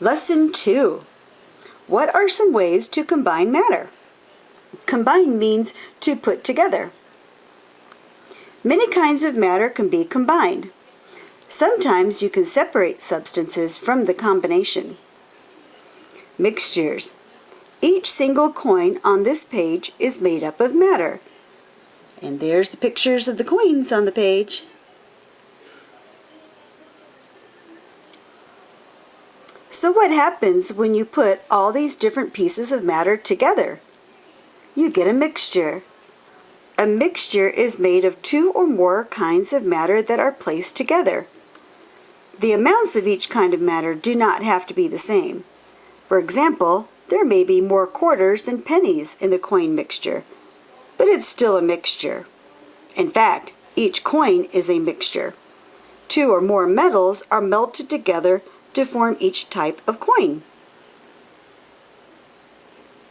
Lesson 2. What are some ways to combine matter? Combine means to put together. Many kinds of matter can be combined. Sometimes you can separate substances from the combination. Mixtures. Each single coin on this page is made up of matter. And there's the pictures of the coins on the page. So what happens when you put all these different pieces of matter together? You get a mixture. A mixture is made of two or more kinds of matter that are placed together. The amounts of each kind of matter do not have to be the same. For example, there may be more quarters than pennies in the coin mixture, but it's still a mixture. In fact, each coin is a mixture. Two or more metals are melted together to form each type of coin.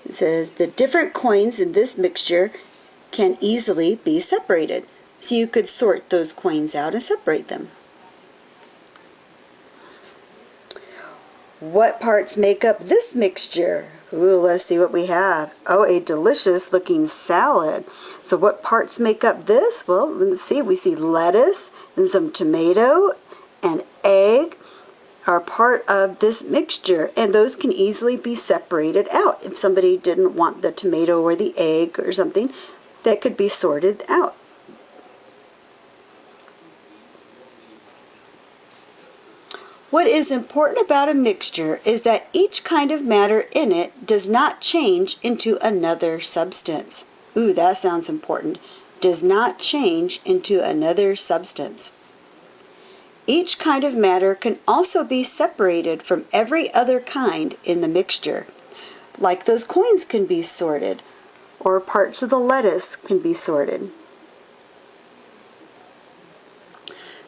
It says the different coins in this mixture can easily be separated. So you could sort those coins out and separate them. What parts make up this mixture? Ooh, let's see what we have. Oh, a delicious looking salad. So what parts make up this? Well, let's see. We see lettuce and some tomato and egg are part of this mixture, and those can easily be separated out. If somebody didn't want the tomato or the egg or something, that could be sorted out. What is important about a mixture is that each kind of matter in it does not change into another substance. Ooh, that sounds important. Does not change into another substance. Each kind of matter can also be separated from every other kind in the mixture. Like those coins can be sorted, or parts of the lettuce can be sorted.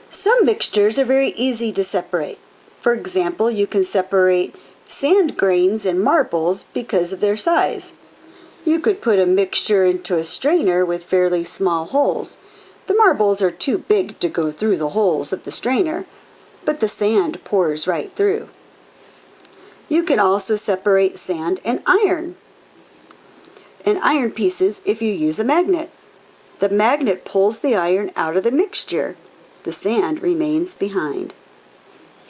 Some mixtures are very easy to separate. For example, you can separate sand grains and marbles because of their size. You could put a mixture into a strainer with fairly small holes. The marbles are too big to go through the holes of the strainer, but the sand pours right through. You can also separate sand and iron pieces if you use a magnet. The magnet pulls the iron out of the mixture. The sand remains behind.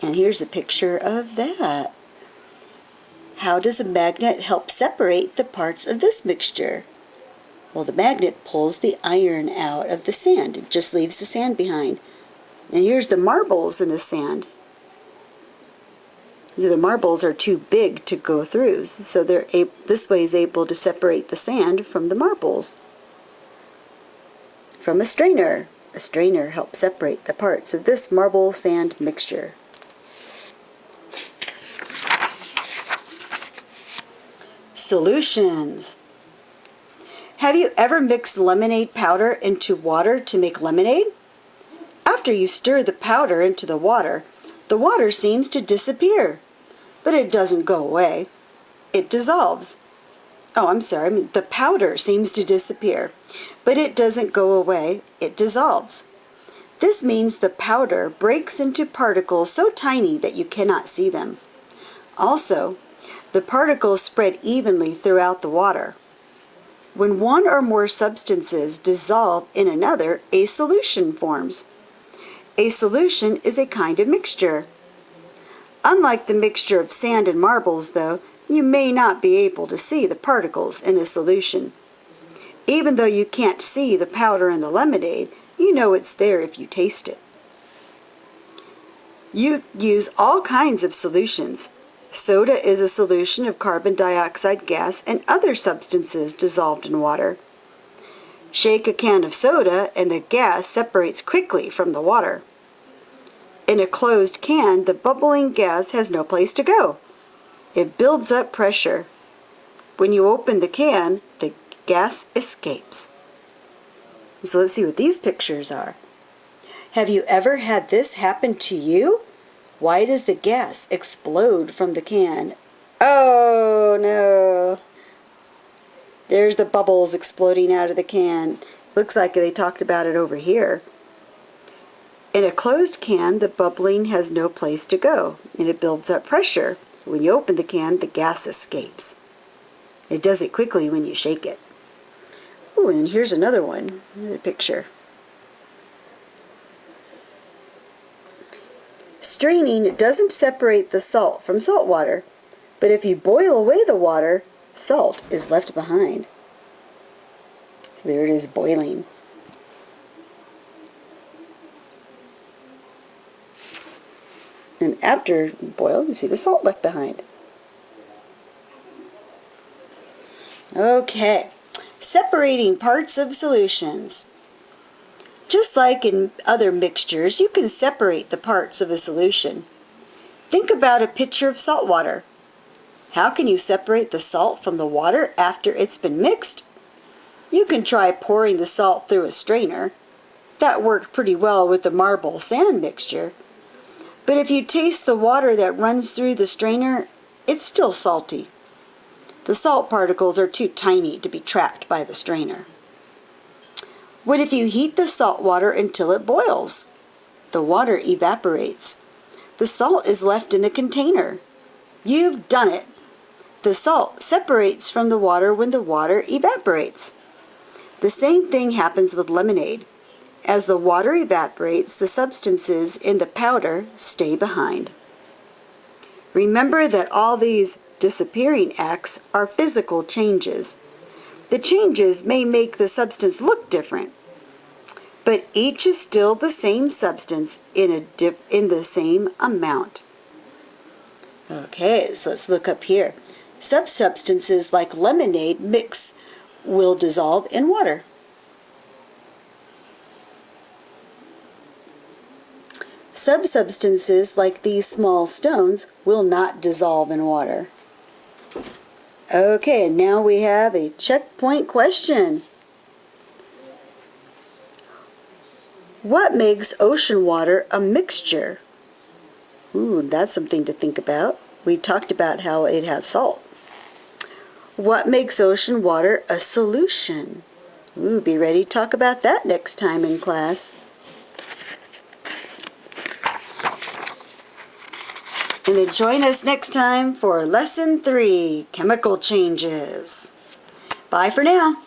And here's a picture of that. How does a magnet help separate the parts of this mixture? Well, the magnet pulls the iron out of the sand. It just leaves the sand behind. And here's the marbles in the sand. The marbles are too big to go through, so this way is able to separate the sand from the marbles. From a strainer helps separate the parts of this marble sand mixture. Solutions. Have you ever mixed lemonade powder into water to make lemonade? After you stir the powder into the water seems to disappear, but it doesn't go away. It dissolves. The powder seems to disappear, but it doesn't go away. It dissolves. This means the powder breaks into particles so tiny that you cannot see them. Also, the particles spread evenly throughout the water. When one or more substances dissolve in another, a solution forms. A solution is a kind of mixture. Unlike the mixture of sand and marbles, though, you may not be able to see the particles in a solution. Even though you can't see the powder in the lemonade, you know it's there if you taste it. You use all kinds of solutions. Soda is a solution of carbon dioxide gas and other substances dissolved in water. Shake a can of soda and the gas separates quickly from the water. In a closed can, the bubbling gas has no place to go. It builds up pressure. When you open the can, the gas escapes. So let's see what these pictures are. Have you ever had this happen to you? Why does the gas explode from the can? Oh no! There's the bubbles exploding out of the can. Looks like they talked about it over here. In a closed can, the bubbling has no place to go, and it builds up pressure. when you open the can, the gas escapes. It does it quickly when you shake it. Oh, and here's another one, another picture. Straining doesn't separate the salt from salt water, but if you boil away the water, salt is left behind. So there it is, boiling. And after boiled, you see the salt left behind. Okay, separating parts of solutions. Just like in other mixtures, you can separate the parts of a solution. Think about a pitcher of salt water. How can you separate the salt from the water after it's been mixed? You can try pouring the salt through a strainer. That worked pretty well with the marble sand mixture. But if you taste the water that runs through the strainer, it's still salty. The salt particles are too tiny to be trapped by the strainer. What if you heat the salt water until it boils? The water evaporates. The salt is left in the container. You've done it. The salt separates from the water when the water evaporates. The same thing happens with lemonade. As the water evaporates, the substances in the powder stay behind. Remember that all these disappearing acts are physical changes. The changes may make the substance look different, but each is still the same substance in the same amount. Okay, so let's look up here. Some substances like lemonade mix will dissolve in water. Some substances like these small stones will not dissolve in water. Okay, and now we have a checkpoint question. What makes ocean water a mixture? Ooh, that's something to think about. We talked about how it has salt. What makes ocean water a solution? Ooh, be ready to talk about that next time in class. And then join us next time for Lesson 3, Chemical Changes. Bye for now.